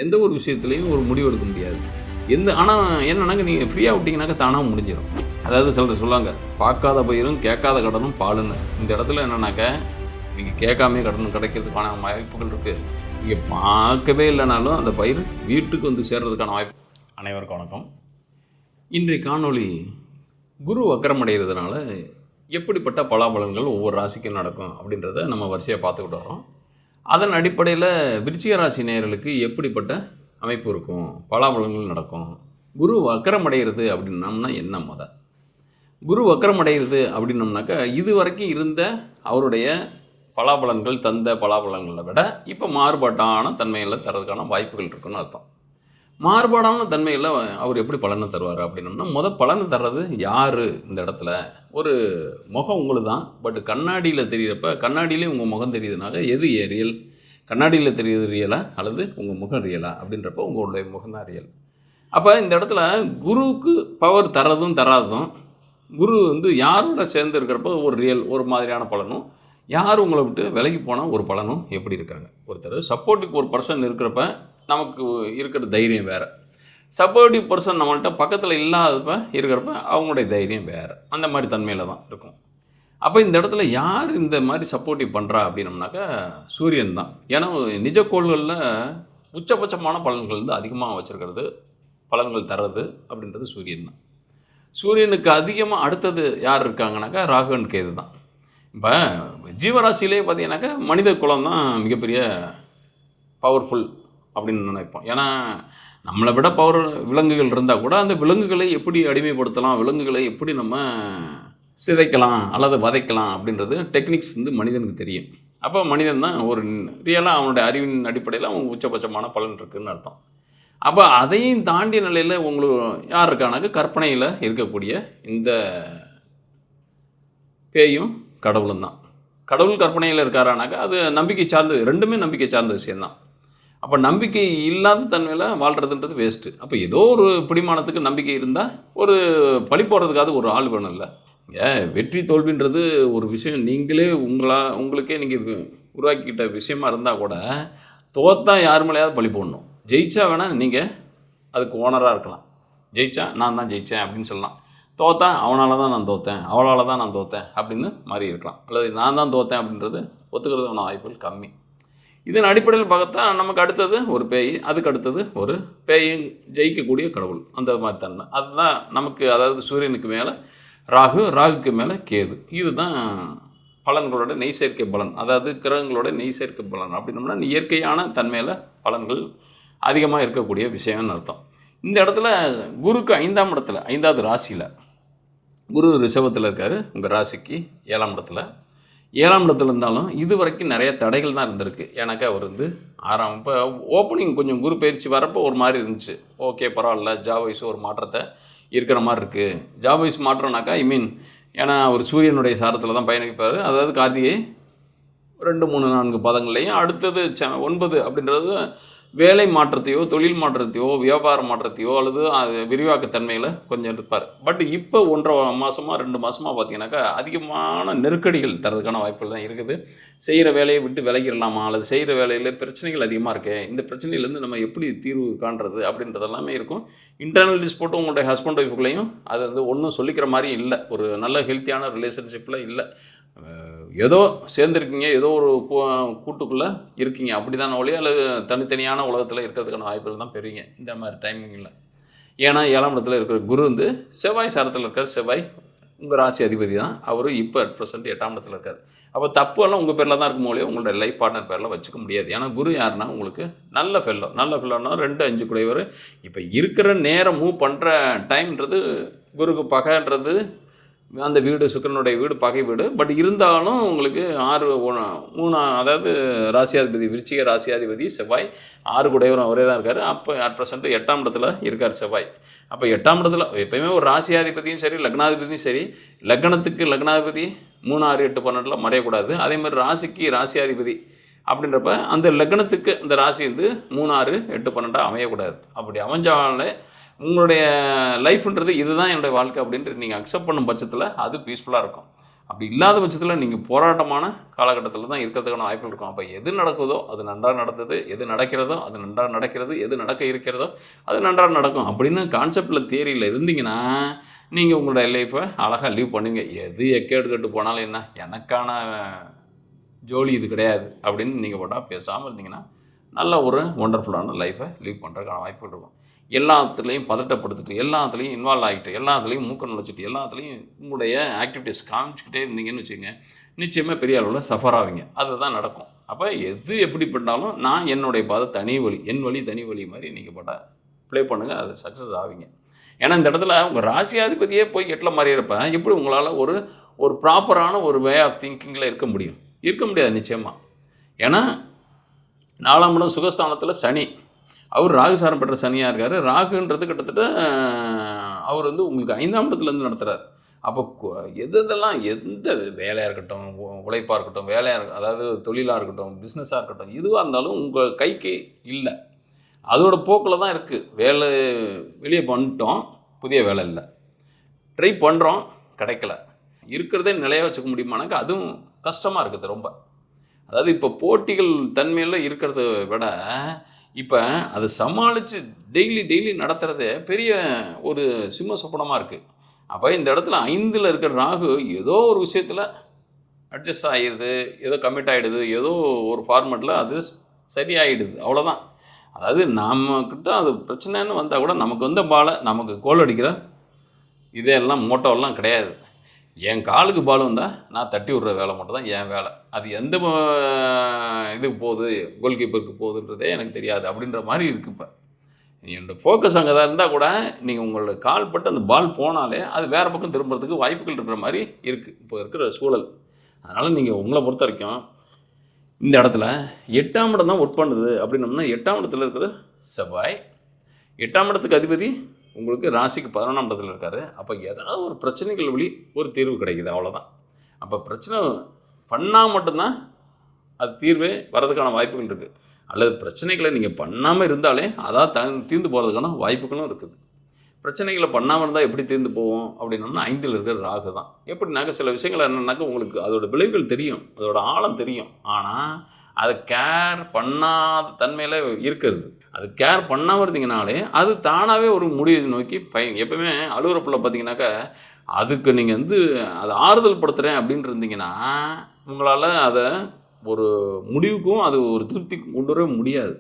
எந்த ஒரு விஷயத்துலையும் ஒரு முடிவு எடுக்க முடியாது. ஆனால் என்னன்னாக்க நீங்கள் ஃப்ரீயாக விட்டிங்கனாக்கா தானாக முடிஞ்சிடும். அதாவது சிலர் சொல்லுவாங்க, பார்க்காத பயிரும் கேட்காத கடனும் பாலுன்னு. இந்த இடத்துல என்னன்னாக்கா நீங்கள் கேட்காமே கடன் கிடைக்கிறதுக்கான வாய்ப்புகள் இருக்குது. நீங்கள் பார்க்கவே இல்லைனாலும் அந்த பயிர் வீட்டுக்கு வந்து சேர்றதுக்கான வாய்ப்பு. அனைவருக்கும் வணக்கம். இன்றைய காணொளி குரு வக்கரமடைகிறதுனால எப்படிப்பட்ட பலாபலன்கள் ஒவ்வொரு ராசிக்கும் நடக்கும் அப்படின்றத நம்ம வரிசையாக பார்த்துக்கிட்டு வரோம். அதன் அடிப்படையில் விருச்சிக ராசி நேயர்களுக்கு எப்படிப்பட்ட அமைப்பு இருக்கும், பலாபலன்கள் நடக்கும். குரு வக்கரமடைகிறது அப்படின்னம்னா என்ன? குரு வக்கரமடைகிறது அப்படின்னம்னாக்கா இது வரைக்கும் இருந்த அவருடைய பலாபலன்கள் தந்த பலாபலன்களை விட இப்போ மாறுபாட்டான தன்மையில் தரதுக்கான வாய்ப்புகள் இருக்குன்னு அர்த்தம். மாறுபாடான தன்மையில் அவர் எப்படி பலனை தருவார் அப்படின்னம்னா, பலனை தர்றது யார்? இந்த இடத்துல ஒரு முகம் உங்களுக்கு தான். பட் கண்ணாடியில் தெரிகிறப்ப கண்ணாடியிலே உங்கள் முகம் தெரியுதுனால எது ரியல்? கண்ணாடியில் தெரியுது ரியலா அல்லது உங்கள் முகம் ரியலா அப்படின்றப்ப உங்களுடைய முகம்தான் ரியல். அப்போ இந்த இடத்துல குருவுக்கு பவர் தரதும் தராதும், குரு யாரோட சேர்ந்து இருக்கிறப்போ ஒரு ரியல் ஒரு மாதிரியான பலனும், யார் உங்களை விட்டு விலகி போனால் ஒரு பலனும் எப்படி இருக்காங்க. ஒருத்தர் சப்போர்ட்டிவ் ஒரு பர்சன் இருக்கிறப்ப நமக்கு இருக்கிற தைரியம் வேறு. சப்போர்ட்டிவ் பர்சன் நம்மள்கிட்ட பக்கத்தில் இல்லாதப்ப இருக்கிறப்ப அவங்களுடைய தைரியம் வேறு. அந்த மாதிரி தன்மையில் தான் இருக்கும். அப்போ இந்த இடத்துல யார் இந்த மாதிரி சப்போர்ட்டிவ் பண்ணுறா அப்படின்னம்னாக்கா சூரியன் தான். ஏன்னா நிஜக்கோள்களில் உச்சபட்சமான பலன்கள் அதிகமாக வச்சுருக்கிறது, பலன்கள் தர்றது அப்படின்றது சூரியன் தான். சூரியனுக்கு அதிகமாக அடுத்தது யார் இருக்காங்கனாக்கா ராகு கேது தான். இப்போ ஜீவராசியிலே பார்த்தீங்கன்னாக்கா மனித குலம் தான் மிகப்பெரிய பவர்ஃபுல் அப்படின்னு நினைப்போம். ஏன்னா நம்மளை விட பவர் விலங்குகள் இருந்தால் கூட அந்த விலங்குகளை எப்படி அடிமைப்படுத்தலாம், விலங்குகளை எப்படி நம்ம சிதைக்கலாம் அல்லது வதைக்கலாம் அப்படின்றது டெக்னிக்ஸ் மனிதனுக்கு தெரியும். அப்போ மனிதன் தான் ஒரு ரியலாக அவனுடைய அறிவின் அடிப்படையில் அவங்க உச்சபட்சமான பலன் இருக்குதுன்னு அர்த்தம். அப்போ அதையும் தாண்டிய நிலையில் உங்களுக்கு யார் இருக்கானாக்க கற்பனையில் இருக்கக்கூடிய இந்த பேயும் கடவுளும் தான். கடவுள் கற்பனையில் இருக்காரானாக்கா அது நம்பிக்கை சார்ந்து, ரெண்டுமே நம்பிக்கை சார்ந்த விஷயந்தான். அப்போ நம்பிக்கை இல்லாத தன்மையில் வாழ்கிறதுன்றது வேஸ்ட்டு. அப்போ ஏதோ ஒரு பிடிமானத்துக்கு நம்பிக்கை இருந்தால் ஒரு பழி போடுறதுக்காவது ஒரு ஆள் வேணும் இல்லை. வெற்றி தோல்வின்றது ஒரு விஷயம் நீங்களே உங்களுக்கே நீங்கள் உருவாக்கிக்கிட்ட விஷயமா இருந்தால் கூட தோத்தா யார் மேலேயாவது பழி போடணும். ஜெயிச்சா வேணால் நீங்கள் அதுக்கு ஓனராக இருக்கலாம். ஜெயிச்சா நான் தான் ஜெயித்தேன் அப்படின்னு சொல்லலாம். தோத்தா அவனால் தான் நான் தோற்றேன், அவளால் தான் நான் தோற்றேன் அப்படின்னு மாறி இருக்கலாம். அல்லது நான் தான் தோற்றேன் அப்படின்றது ஒத்துக்கிறதுக்கான வாய்ப்புகள் கம்மி. இதன் அடிப்படையில் பார்த்தா நமக்கு அடுத்தது ஒரு பேய், அதுக்கு அடுத்தது ஒரு பேயும் ஜெயிக்கக்கூடிய கடவுள். அந்த மாதிரி தன்மை அதுதான் நமக்கு. அதாவது சூரியனுக்கு மேலே ராகு, ராகுக்கு மேலே கேது. இதுதான் பலன்களோட நெய்சேர்க்கை பலன். அதாவது கிரகங்களோட நெய்சேர்க்கை பலன் அப்படின்னோம்னா இயற்கையான தன்மையில் பலன்கள் அதிகமாக இருக்கக்கூடிய விஷயம்னு அர்த்தம். இந்த இடத்துல குருக்கு 5ஆம் இடத்துல, 5வது ராசியில் குரு ரிஷபத்தில் இருக்கார். உங்கள் ராசிக்கு 7ஆம் இடத்துல. 7ஆம் இடத்துல இருந்தாலும் இது வரைக்கும் நிறைய தடைகள் தான் இருந்திருக்கு. ஏன்னாக்கா அவர் 6ஆம் இப்போ ஓப்பனிங் கொஞ்சம் குரு பயிற்சி வரப்போ ஒரு மாதிரி இருந்துச்சு. ஓகே பரவாயில்ல, ஜாப் வைஸ் ஒரு மாற்றத்தை இருக்கிற மாதிரி இருக்குது. ஜாப் வைஸ் மாற்றம்னாக்கா ஏன்னா அவர் சூரியனுடைய சாரத்தில் தான் பயணிப்பார். அதாவது கார்த்திகை 2, 3, 4 பாதங்கள்லையும் அடுத்தது 9 அப்படின்றது வேலை மாற்றத்தையோ தொழில் மாற்றத்தையோ வியாபார மாற்றத்தையோ அல்லது அது விரிவாக்கத்தன்மையில் கொஞ்சம் இருப்பார். பட் இப்போ 1.5 மாதமாக 2 மாதமாக பார்த்தீங்கன்னாக்கா அதிகமான நெருக்கடிகள் தரதுக்கான வாய்ப்புகள் தான் இருக்குது. செய்கிற வேலையை விட்டு விலகிடலாமா அல்லது செய்கிற வேலையில் பிரச்சனைகள் அதிகமாக இருக்கு, இந்த பிரச்சனையிலேருந்து நம்ம எப்படி தீர்வு காண்றது அப்படின்றதெல்லாமே இருக்கும். இன்டர்னல் டிஸ்போர்ட்டும் உங்களுடைய ஹஸ்பண்ட் ஒய்ஃபுக்குள்ளேயும் அது ஒன்றும் சொல்லிக்கிற மாதிரி இல்லை. ஒரு நல்ல ஹெல்த்தியான ரிலேஷன்ஷிப்பில் இல்லை. ஏதோ சேர்ந்துருக்கீங்க, ஏதோ ஒரு கூட்டுக்குள்ளே இருக்கீங்க அப்படி தான் ஒழிய அல்லது தனித்தனியான உலகத்தில் இருக்கிறதுக்கான வாய்ப்புகள் தான் பெறுவீங்க இந்த மாதிரி டைமிங்கில். ஏன்னா 7ஆம் இடத்துல இருக்கிற குரு செவ்வாய் சாரத்தில் இருக்கார். செவ்வாய் உங்கள் ராசி அதிபதி தான். அவர் இப்போ அட் ப்ரெசென்ட் 8ஆம் இடத்துல இருக்கார். அப்போ தப்புலாம் உங்கள் பேரில் தான் இருக்கும் போலே உங்களுடைய லைஃப் பார்ட்னர் பேரில் வச்சுக்க முடியாது. ஏன்னா குரு யாருன்னா உங்களுக்கு நல்ல ஃபெல்லோனா 2, 5 குடையவர். இப்போ இருக்கிற நேரம் மூவ் பண்ணுற டைம்ன்றது குருக்கு பகைன்றது அந்த வீடு சுக்கிரனுடைய வீடு பகை வீடு. பட் இருந்தாலும் உங்களுக்கு 3 அதாவது ராசியாதிபதி விருச்சிக ராசியாதிபதி செவ்வாய் 6 குடையவரும் அவரே தான் இருக்கார். அப்போ அட் ப்ரெசென்ட் 8ஆம் இடத்துல இருக்கார் செவ்வாய். அப்போ 8ஆம் இடத்துல எப்போயுமே ஒரு ராசியாதிபதியும் சரி லக்னாதிபதியும் சரி, லக்னத்துக்கு லக்னாதிபதி 3, 6, 8, 12 மறையக்கூடாது. அதே மாதிரி ராசிக்கு ராசியாதிபதி அப்படின்றப்ப அந்த லக்னத்துக்கு அந்த ராசி 3, 6, 8, 12 அமையக்கூடாது. அப்படி அமைஞ்சாலே உங்களுடைய லைஃப்ன்றது இதுதான் என்னுடைய வாழ்க்கை அப்படின்ட்டு நீங்கள் அக்செப்ட் பண்ணும் பட்சத்தில் அது பீஸ்ஃபுல்லாக இருக்கும். அப்படி இல்லாத பட்சத்தில் நீங்கள் போராட்டமான காலகட்டத்தில் தான் இருக்கிறதுக்கான வாய்ப்புகள் இருக்கும். அப்போ எது நடக்குதோ அது நன்றாக நடந்தது, எது நடக்கிறதோ அது நன்றாக நடக்கிறது, எது நடக்க இருக்கிறதோ அது நன்றாக நடக்கும் அப்படின்னு கான்செப்டில் தியரியில் இருந்தீங்கன்னா நீங்கள் உங்களோட லைஃப்பை அழகாக லீவ் பண்ணுவீங்க. எது எக்கேடு கெட்டு போனாலும் என்ன, எனக்கான ஜோலி இது கிடையாது அப்படின்னு நீங்கள் போட்டால் பேசாமல் இருந்தீங்கன்னா நல்ல ஒரு ஒண்டர்ஃபுல்லான லைஃப்பை லீவ் பண்ணுறதுக்கான வாய்ப்புகள் இருக்கும். எல்லாத்துலேயும் பதட்டப்படுத்திட்டு, எல்லாத்துலேயும் இன்வால்வ் ஆகிட்டு, எல்லாத்துலேயும் மூக்க நுழைச்சிட்டு, எல்லாத்துலேயும் உங்களுடைய ஆக்டிவிட்டீஸ் காமிச்சிக்கிட்டே இருந்தீங்கன்னு வச்சுக்கோங்க, நிச்சயமாக பெரிய அளவில் சஃபர் ஆவீங்க. அதுதான் நடக்கும். அப்போ எது எப்படி பண்ணாலும் நான் என்னுடைய பாதை தனி வழி, என் வழி தனி வழி மாதிரி நீங்கள் போட்டால் ப்ளே பண்ணுங்கள், அது சக்ஸஸ் ஆவீங்க. ஏன்னா இந்த இடத்துல உங்கள் ராசியாதிபதியே போய் எட்டில் மாறியிருப்ப எப்படி உங்களால் ஒரு ப்ராப்பரான ஒரு வே ஆஃப் திங்கிங்கில் இருக்க முடியும்? இருக்க முடியாது நிச்சயமாக. ஏன்னா 4ஆம் இடம் சுகஸ்தானத்தில் சனி, அவர் ராகுசாரம் பெற்ற சனியாக இருக்கார். ராகுன்றது கிட்டத்தட்ட அவர் வந்து உங்களுக்கு 5ஆம் இடத்துலேருந்து நடத்துகிறார். அப்போ எதெல்லாம் எந்த வேலையாக இருக்கட்டும், உழைப்பாக இருக்கட்டும், அதாவது தொழிலாக இருக்கட்டும், பிஸ்னஸாக இருக்கட்டும், எதுவாக இருந்தாலும் உங்கள் கைக்கு இல்லை, அதோட போக்கில் தான் இருக்குது. வேலை வெளியே பண்ணிட்டோம், புதிய வேலை இல்லை, ட்ரை பண்ணுறோம், கிடைக்கல, இருக்கிறதே நிலையாக வச்சுக்க முடியுமானாக்கா அதுவும் கஷ்டமாக இருக்குது ரொம்ப. அதாவது இப்போ போட்டிகள் தன்மையில் இருக்கிறத விட இப்போ அதை சமாளித்து டெய்லி நடத்துகிறதே பெரிய ஒரு சிம்ம சொப்பனமாக இருக்குது. அப்போ இந்த இடத்துல 5ல் இருக்கிற ராகு ஏதோ ஒரு விஷயத்தில் அட்ஜஸ்ட் ஆகிடுது, ஏதோ கமிட் ஆகிடுது, ஏதோ ஒரு ஃபார்மேட்டில் அது சரியாயிடுது, அவ்வளோதான். அதாவது நம்மக்கிட்ட அது பிரச்சனைன்னு வந்தால் கூட நமக்கு வந்த பாலை நமக்கு கோல் அடிக்கிற இதெல்லாம் மோட்டோவெல்லாம் கிடையாது. என் காலுக்கு பால் வந்தால் நான் தட்டி விட்ற வேலை மட்டும் தான் என் வேலை. அது எந்த இதுக்கு போகுது, கோல் கீப்பருக்கு போகுதுன்றதே எனக்கு தெரியாது அப்படின்ற மாதிரி இருக்குது. இப்போ என்னோடய ஃபோக்கஸ் அங்கே தான் இருந்தால் கூட நீங்கள் உங்களோட கால் பட்டு அந்த பால் போனாலே அது வேறு பக்கம் திரும்புறதுக்கு வாய்ப்புகள் இருக்கிற மாதிரி இருக்குது இப்போ இருக்கிற சூழல். அதனால் நீங்கள் உங்களை பொறுத்த வரைக்கும் இந்த இடத்துல 8ஆம் இடம் தான் ஒர்க் பண்ணுது அப்படின்னோம்னா 8ஆம் இடத்துல இருக்கிற செவ்வாய், 8ஆம் இடத்துக்கு அதிபதி உங்களுக்கு ராசிக்கு 11ஆம் இடத்துல இருக்கார். அப்போ ஏதாவது ஒரு பிரச்சனைகள் வழி ஒரு தீர்வு கிடைக்குது, அவ்வளோதான். அப்போ பிரச்சனை பண்ணால் மட்டும்தான் அது தீர்வே வர்றதுக்கான வாய்ப்புகள் இருக்குது. அல்லது பிரச்சனைகளை நீங்கள் பண்ணாமல் இருந்தாலே அதான் தீர்ந்து போகிறதுக்கான வாய்ப்புகளும் இருக்குது. பிரச்சனைகளை பண்ணாமல் இருந்தால் எப்படி தீர்ந்து போவோம் அப்படின்னோம்னா 5ல் இருக்கிற ராகு தான். எப்படின்னாக்க சில விஷயங்கள் என்னென்னாக்கா உங்களுக்கு அதோட விளைவுகள் தெரியும், அதோட ஆழம் தெரியும், ஆனால் அதை கேர் பண்ணாத தன்மையில் இருக்கிறது. அது கேர் பண்ணாமல் இருந்தீங்கனாலே அது தானாகவே ஒரு முடிவை நோக்கி எப்பவுமே அலுவலக பிள்ளை பார்த்தீங்கன்னாக்கா அதுக்கு நீங்கள் வந்து அதை ஆறுதல் படுத்துகிறேன் அப்படின்னு இருந்தீங்கன்னா உங்களால் அதை ஒரு முடிவுக்கும் அது ஒரு திருப்தி கொண்டு வர முடியாது.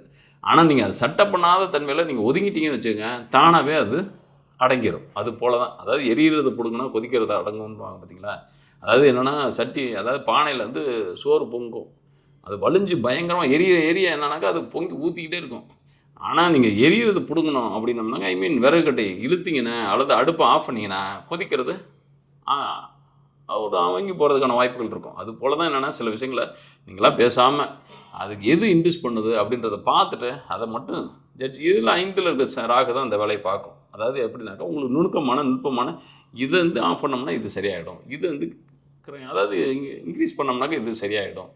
ஆனால் நீங்கள் அதை சட்டை பண்ணாத தன்மையில் நீங்கள் ஒதுங்கிட்டீங்கன்னு வச்சுக்கோங்க, தானாகவே அது அடங்கிடும். அது போல தான். அதாவது எரியிறத பிடுங்கினா கொதிக்கிறத அடங்கும்னுவாங்க பார்த்தீங்களா? அதாவது என்னென்னா அதாவது பானையில் வந்து சோறு பொங்கும், அது வலிஞ்சு பயங்கரமாக எரிய என்னன்னாக்கா அது பொங்கி ஊற்றிக்கிட்டே இருக்கும். ஆனால் நீங்கள் எரியிறத பிடுங்கணும் அப்படின்னோம்னாங்க விறகு கட்டையை இழுத்தீங்கன்னா அல்லது அடுப்பை ஆஃப் பண்ணிங்கன்னா கொதிக்கிறது ஒரு வாங்கி போகிறதுக்கான வாய்ப்புகள் இருக்கும். அது போல தான் என்னென்னா சில விஷயங்களை நீங்களாம் பேசாமல் அதுக்கு எது இன்ட்யூஸ் பண்ணுது அப்படின்றத பார்த்துட்டு அதை மட்டும் இதில் 5ல் இருக்க ராகு தான் இந்த வேலையை பார்க்கும். அதாவது எப்படின்னாக்கா உங்களுக்கு நுட்பமான இதை வந்து ஆஃப் பண்ணோம்னா இது சரியாயிடும், இது வந்து அதாவது இன்க்ரீஸ் பண்ணோம்னாக்கா இது சரியாயிடும்,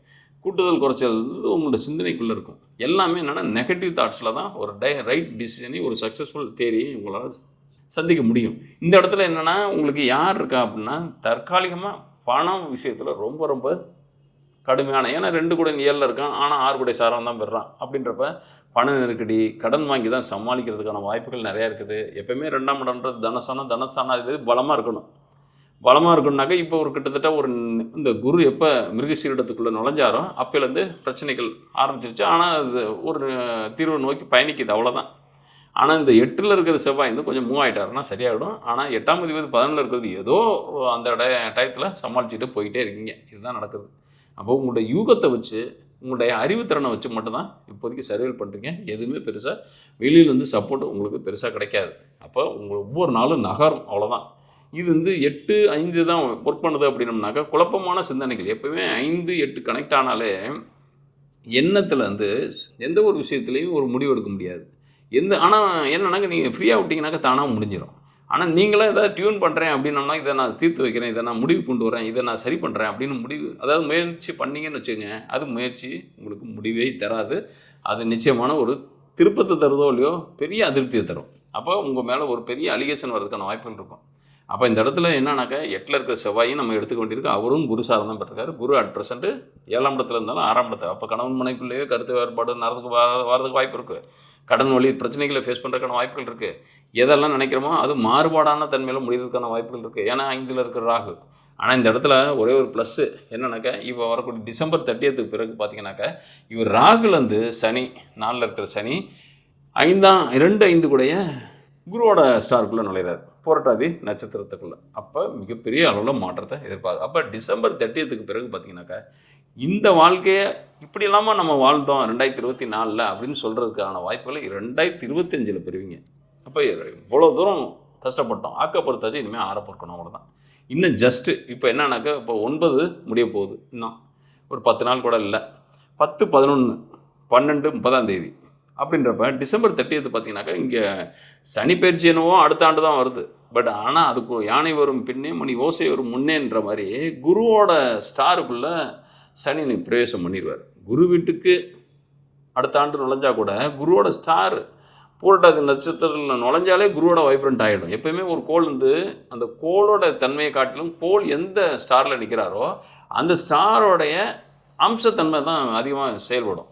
கூட்டுதல் குறைச்சல் உங்களோட சிந்தனைக்குள்ளே இருக்கும். எல்லாமே என்னென்னா நெகட்டிவ் தாட்ஸில் தான் ஒரு ரைட் டிசிஷனை ஒரு சக்ஸஸ்ஃபுல் தேரியை உங்களால் சந்திக்க முடியும். இந்த இடத்துல என்னென்னா உங்களுக்கு யார் இருக்கா அப்படின்னா தற்காலிகமாக பணம் விஷயத்தில் ரொம்ப ரொம்ப கடுமையான, ஏன்னா 2 கூட 7ல் இருக்கான், ஆனால் 6 கூட சாரம் தான் பெறுறான். அப்படின்றப்ப பண நெருக்கடி, கடன் வாங்கி தான் சமாளிக்கிறதுக்கான வாய்ப்புகள் நிறையா இருக்குது. எப்போயுமே 2ஆம் இடம்ன்றது தனஸ்தானாதிபதி பலமாக இருக்கணும். பலமாக இருக்கணுனாக்கா இப்போ ஒரு கிட்டத்தட்ட இந்த குரு எப்போ மிருகசீரிடத்துக்குள்ளே நுழைஞ்சாரோ அப்போலேருந்து பிரச்சனைகள் ஆரம்பிச்சிருச்சு. ஆனால் அது ஒரு தீர்வை நோக்கி பயணிக்குது, அவ்வளோதான். ஆனால் இந்த 8ல் இருக்கிற செவ்வாய் வந்து கொஞ்சம் மூவ் ஆகிட்டாருன்னா சரியாயிடும். ஆனால் 8ஆம் அதிபதி 11ல் இருக்கிறது ஏதோ அந்த டயத்தில் சமாளிச்சுட்டு போயிட்டே இருக்கீங்க, இதுதான் நடக்குது. அப்போ உங்களுடைய யூகத்தை வச்சு உங்களுடைய அறிவுத்திறனை வச்சு மட்டும்தான் இப்போதைக்கு சர்வைவல் பண்ணுறீங்க. எதுவுமே பெருசாக வெளியிலேருந்து சப்போர்ட் உங்களுக்கு பெருசாக கிடைக்காது. அப்போ உங்கள் ஒவ்வொரு நாளும் நகரும், அவ்வளோதான். இது வந்து 8, 5 தான் ஒர்க் பண்ணுது அப்படின்னம்னாக்கா குழப்பமான சிந்தனைகள். எப்போவுமே 5, 8 கனெக்ட் ஆனாலே எண்ணத்தில் வந்து எந்த ஒரு விஷயத்துலையும் ஒரு முடிவு எடுக்க முடியாது. ஆனால் என்னன்னாக்கா நீங்கள் ஃப்ரீயாக விட்டிங்கனாக்கா தானாக முடிஞ்சிடும். ஆனால் நீங்களே ஏதாவது டியூன் பண்ணுறேன் அப்படின்னோம்னா இதை நான் தீர்த்து வைக்கிறேன், இதை நான் முடிவு கொண்டு வரேன், இதை நான் சரி பண்ணுறேன் அப்படின்னு அதாவது முயற்சி பண்ணிங்கன்னு வச்சுக்கோங்க, அது முயற்சி உங்களுக்கு முடிவே தராது. அது நிச்சயமான ஒரு திருப்பத்தை தருதோ இல்லையோ பெரிய அதிருப்தியை தரும். அப்போ உங்கள் மேலே ஒரு பெரிய அலிகேஷன் வர்றதுக்கான வாய்ப்புகள் இருக்கும். அப்போ இந்த இடத்துல என்னன்னாக்கா 8ல் இருக்கிற செவ்வாயும் நம்ம எடுத்துக்க வேண்டியிருக்கு. அவரும் குரு சாரம் தான் பெற்றிருக்காரு. குரு அட் ப்ரெசென்ட் 7ஆம் இடத்துல இருந்தாலும் 6ஆம் இடத்துல. அப்போ கணவன் மனைவிக்குள்ளேயே கருத்து வேறுபாடு வரதுக்கு வாய்ப்பு இருக்குது. கடன் வழி பிரச்சனைகளை ஃபேஸ் பண்ணுறதுக்கான வாய்ப்புகள் இருக்குது. எதெல்லாம் நினைக்கிறோமோ அது மாறுபாடான தன்மையில் முடிவதற்கான வாய்ப்புகள் இருக்குது. ஏன்னா 5ல் இருக்கிற ராகு. ஆனால் இந்த இடத்துல ஒரே ஒரு ப்ளஸ்ஸு என்னன்னாக்கா, இப்போ வரக்கூடிய டிசம்பர் 30க்கு பிறகு பார்த்தீங்கன்னாக்கா, இவர் ராகுலேருந்து சனி 4ல் இருக்கிற சனி 2 5 கூடைய குருவோட ஸ்டாருக்குள்ளே நுழைகிறார், புரட்டாதி நட்சத்திரத்துக்குள்ளே. அப்போ மிகப்பெரிய அளவில் மாற்றத்தை எதிர்பார்க்கு. அப்போ டிசம்பர் 30க்கு பிறகு பார்த்தீங்கன்னாக்கா, இந்த வாழ்க்கையை இப்படி இல்லாமல் நம்ம வாழ்ந்தோம் 2024 அப்படின்னு சொல்கிறதுக்கான வாய்ப்புகளை 2025 பெறுவீங்க. அப்போ இவ்வளோ தூரம் கஷ்டப்பட்டோம், ஆக்கப்படுத்தாச்சு, இனிமேல் ஆரப்பொறுக்கணும், அவ்வளோதான். இன்னும் ஜஸ்ட்டு இப்போ என்னன்னாக்கா, இப்போ 9 முடிய போகுது, இன்னும் ஒரு 10 நாள் கூட இல்லை. 10 11 12 30 அப்படின்றப்ப டிசம்பர் 30 பார்த்தீங்கன்னாக்கா, இங்கே சனி பயிற்சி என்னவோ அடுத்த ஆண்டு தான் வருது. பட் ஆனால் அதுக்கு யானை வரும் பின்னே மணி ஓசை வரும் முன்னேன்ற மாதிரி குருவோட ஸ்டாருக்குள்ளே சனி பிரவேசம் பண்ணிடுவார். குரு வீட்டுக்கு அடுத்த ஆண்டு நுழைஞ்சா கூட குருவோட ஸ்டார் பூரட்டாதி நட்சத்திரத்தில் நுழைஞ்சாலே குருவோட வைப்ரண்ட் ஆகிடும். எப்போயுமே ஒரு கோள் அந்த கோளோட தன்மையை காட்டிலும் கோள் எந்த ஸ்டாரில் நிற்கிறாரோ அந்த ஸ்டாரோடைய அம்சத்தன்மை தான் அதிகமாக செயல்படும்.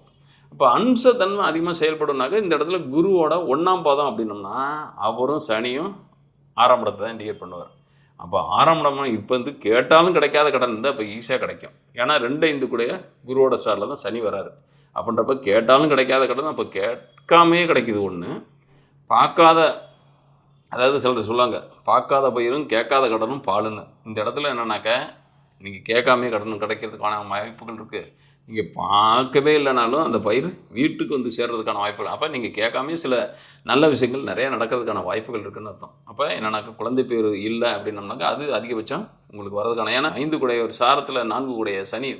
இப்போ அம்சத்தன்மை அதிகமாக செயல்படும்னாக்க இந்த இடத்துல குருவோட 1ஆம் பாதம் அப்படின்னோம்னா அவரும் சனியும் 6ஆம் இடத்தை தான் இண்டிகேட் பண்ணுவார். அப்போ 6ஆம் இடம் இப்போ கேட்டாலும் கிடைக்காத கடன் இருந்தால் இப்போ ஈஸியாக கிடைக்கும். ஏன்னா 2 5 கூடைய குருவோட ஸ்டாரில் தான் சனி வராரு. அப்படின்றப்ப கேட்டாலும் கிடைக்காத கடன் அப்போ கேட்காமே கிடைக்கிது. ஒன்று பார்க்காத, அதாவது சிலர் சொல்லுவாங்க, பார்க்காத பயிரும் கேட்காத கடனும் பாலுன்னு. இந்த இடத்துல என்னன்னாக்கா, நீங்கள் கேட்காமே கடன் கிடைக்கிறதுக்கான வாய்ப்புகள் இருக்குது. நீங்கள் பார்க்கவே இல்லைனாலும் அந்த பயிர் வீட்டுக்கு சேர்றதுக்கான வாய்ப்புகள். அப்போ நீங்கள் கேட்காமே சில நல்ல விஷயங்கள் நிறையா நடக்கிறதுக்கான வாய்ப்புகள் இருக்குதுன்னு அர்த்தம். அப்போ என்னன்னாக்கா, குழந்தை பேர் இல்லை அப்படின்னம்னாக்கா அது அதிகபட்சம் உங்களுக்கு வர்றதுக்கான, ஏன்னா 5 கூடைய ஒரு சாரத்தில் 4 கூடைய சனி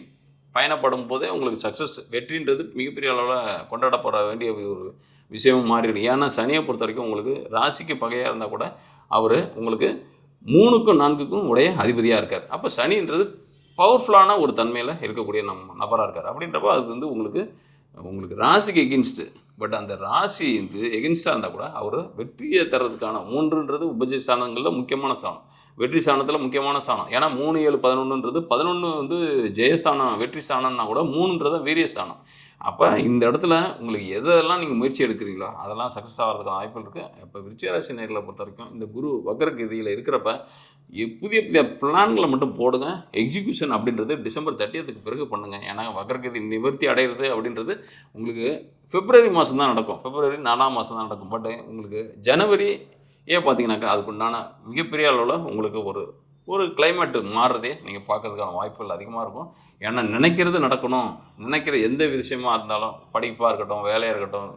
பயணப்படும் போதே உங்களுக்கு சக்ஸஸ், வெற்றின்றது மிகப்பெரிய அளவில் கொண்டாடப்பட வேண்டிய ஒரு விஷயமும் மாறிடும். ஏன்னா சனியை பொறுத்த வரைக்கும் உங்களுக்கு ராசிக்கு பகையாக இருந்தால் கூட அவர் உங்களுக்கு 3க்கும் 4க்கும் உடைய அதிபதியாக இருக்கார். அப்போ சனின்றது பவர்ஃபுல்லான ஒரு தன்மையில் இருக்கக்கூடிய நபராக இருக்கார். அப்படின்றப்போ அது உங்களுக்கு ராசிக்கு எகென்ஸ்ட்டு. பட் அந்த ராசி எகென்ஸ்டாக இருந்தால் கூட அவர் வெற்றியை தர்றதுக்கான 3ன்றது உபஜய ஸ்தானங்களில் முக்கியமான ஸ்தானம், வெற்றி ஸ்தானத்தில் முக்கியமான ஸ்தானம். ஏன்னா 3 7 11ன்றது 11 ஜெயஸ்தானம் வெற்றி ஸ்தானம்னா கூட 3ன்றது வீரிய ஸ்தானம். அப்போ இந்த இடத்துல உங்களுக்கு எதெல்லாம் நீங்கள் முயற்சி எடுக்கிறீங்களோ அதெல்லாம் சக்ஸஸ் ஆகிறதுக்கான வாய்ப்புகள் இருக்குது. இப்போ விருச்சிகராசி நேர்களை பொறுத்த வரைக்கும் இந்த குரு வக்ரகதியில் இருக்கிறப்ப புதிய புதிய பிளான்களை மட்டும் போடுங்க. எக்ஸிக்யூஷன் அப்படின்றது டிசம்பர் 30க்கு பிறகு பண்ணுங்கள். ஏன்னா வக்ரகதி நிவர்த்தி அடைகிறது அப்படின்றது உங்களுக்கு பிப்ரவரி மாதம் தான் நடக்கும், பிப்ரவரி 4ஆம் மாதம் தான் நடக்கும். பட் உங்களுக்கு ஜனவரி பார்த்தீங்கன்னாக்கா அதுக்குண்டான மிகப்பெரிய அளவில் உங்களுக்கு ஒரு கிளைமேட் மாறுறதே நீங்கள் பார்க்கறதுக்கான வாய்ப்புகள் அதிகமாக இருக்கும். ஏன்னா நினைக்கிறது நடக்கணும், நினைக்கிற எந்த விஷயமா இருந்தாலும், படிப்பாக இருக்கட்டும், வேலையாக இருக்கட்டும்,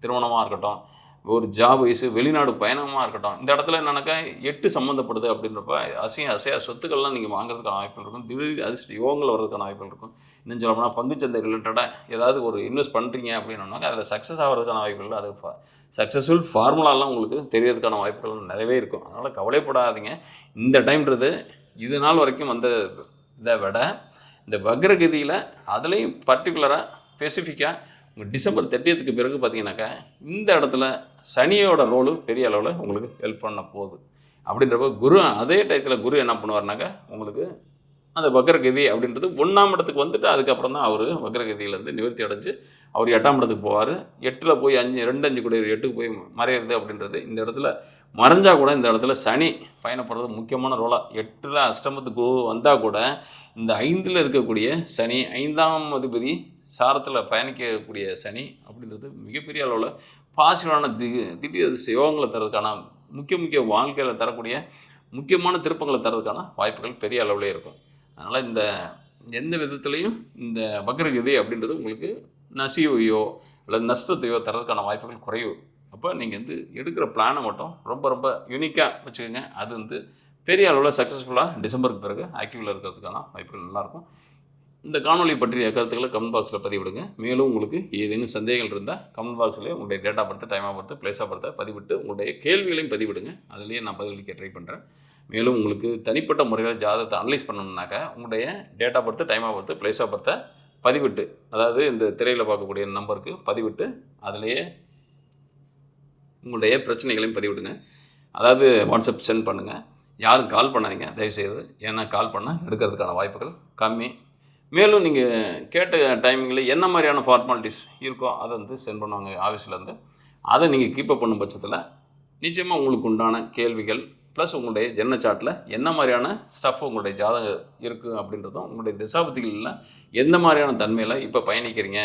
திருமணமாக இருக்கட்டும், ஒரு ஜாப் வைஸு, வெளிநாடு பயணமாக இருக்கட்டும், இந்த இடத்துல என்னன்னாக்கா 8 சம்மந்தப்படுது அப்படின்றப்ப அசையா சொத்துக்கள்லாம் நீங்கள் வாங்குறதுக்கான வாய்ப்புகள் இருக்கும். திடீர் அதிர்ஷ்ட யோகங்கள் வர்றதுக்கான வாய்ப்புகள் இருக்கும். இன்னும் சொல்லப்போனா பங்குச்சந்தை ரிலேட்டடாக ஏதாவது ஒரு இன்வெஸ்ட் பண்ணுறீங்க அப்படின்னோம்னாக்கா அதில் சக்ஸஸ் ஆகிறதுக்கான வாய்ப்புகள், அது சக்ஸஸ்ஃபுல் ஃபார்முலாலாம் உங்களுக்கு தெரியறதுக்கான வாய்ப்புகள் நிறையவே இருக்கும். அதனால் கவலைப்படாதீங்க. இந்த டைம்ன்றது இது நாள் வரைக்கும் வந்த இதை விட இந்த வக்ரகதியில் அதுலேயும் பர்டிகுலராக ஸ்பெசிஃபிக்காக உங்கள் டிசம்பர் 30க்கு பிறகு பார்த்தீங்கன்னாக்கா இந்த இடத்துல சனியோட ரோலு பெரிய அளவில் உங்களுக்கு ஹெல்ப் பண்ண போகுது. அப்படின்றப்ப குரு அதே டயத்தில் குரு என்ன பண்ணுவார்னாக்கா உங்களுக்கு அந்த வக்ரகதி அப்படின்றது 1ஆம் இடத்துக்கு வந்துட்டு அதுக்கப்புறம் தான் அவர் வக்ரகதியிலேருந்து நிவர்த்தி அடைஞ்சு அவர் 8ஆம் இடத்துக்கு போவார். 8ல் போய் 2 5 கூட 8க்கு போய் மறையிறது அப்படின்றது இந்த இடத்துல மறைஞ்சால் கூட இந்த இடத்துல சனி பயணப்படுறது முக்கியமான ரோலாக. 8ல் அஷ்டமத்துக்கு வந்தால் கூட இந்த 5ல் இருக்கக்கூடிய சனி 5ஆம் அதிபதி சாரத்தில் பயணிக்கக்கூடிய சனி அப்படின்றது மிகப்பெரிய அளவில் பாசிட்டிவான திடீர் அதிர்ஷ்ட யோகங்களை தரதுக்கான முக்கிய வாழ்க்கையில் தரக்கூடிய முக்கியமான திருப்பங்களை தரதுக்கான வாய்ப்புகள் பெரிய அளவில் இருக்கும். அதனால் இந்த எந்த விதத்துலேயும் இந்த வக்ரகதி அப்படின்றது உங்களுக்கு நசிவையோ அல்லது நஷ்டத்தையோ தரதுக்கான வாய்ப்புகள் குறைவு. அப்போ நீங்கள் எடுக்கிற பிளானை மட்டும் ரொம்ப யூனிக்காக வச்சுக்கோங்க. அது பெரிய அளவில் சக்ஸஸ்ஃபுல்லாக டிசம்பருக்கு பிறகு ஆக்டிவில் இருக்கிறதுக்கான வாய்ப்புகள் நல்லாயிருக்கும். இந்த காணொலி பற்றிய கருத்துக்களை கமெண்ட் பாக்ஸில் பதிவிடுங்க. மேலும் உங்களுக்கு ஏதேனும் சந்தேகங்கள் இருந்தால் கமெண்ட் பாக்ஸில் உங்களுடைய date of birth, time of birth, place of பர்த்தை பதிவிட்டு உங்களுடைய கேள்விகளையும் பதிவிடுங்க. அதுலேயே நான் பதிலளிக்க ட்ரை பண்ணுறேன். மேலும் உங்களுக்கு தனிப்பட்ட முறையில் ஜாதகத்தை அனலைஸ் பண்ணணுன்னாக்கா உங்களுடைய date of birth, time of birth, place of பர்த்தை பதிவிட்டு, அதாவது இந்த திரையில் பார்க்கக்கூடிய நம்பருக்கு பதிவிட்டு அதிலேயே உங்களுடைய பிரச்சனைகளையும் பதிவிடுங்க. அதாவது வாட்ஸ்அப் சென்ட் பண்ணுங்கள். யாரும் கால் பண்ணாதீங்க தயவுசெய்து. ஏன்னா கால் பண்ணால் எடுக்கிறதுக்கான வாய்ப்புகள் கம்மி. மேலும் நீங்கள் கேட்ட டைமிங்கில் என்ன மாதிரியான ஃபார்மாலிட்டிஸ் இருக்கோ அதை வந்து சென்ட் பண்ணுவாங்க ஆஃபீஸ்லேருந்து. அதை நீங்கள் கீப்பப் பண்ணும் பட்சத்தில் நிச்சயமாக உங்களுக்கு உண்டான கேள்விகள் ப்ளஸ் உங்களுடைய ஜென்ம சார்ட்டில் என்ன மாதிரியான ஸ்டஃப் உங்களுடைய ஜாதகம் இருக்குது அப்படின்றதும், உங்களுடைய திசாபுத்திகளில் எந்த மாதிரியான தன்மையில் இப்போ பயணிக்கிறீங்க,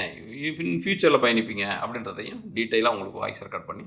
இன் ஃப்யூச்சரில் பயணிப்பீங்க அப்படின்றதையும் டீட்டெயிலாக உங்களுக்கு வாய்ஸ் ரெக்கார்ட் பண்ணி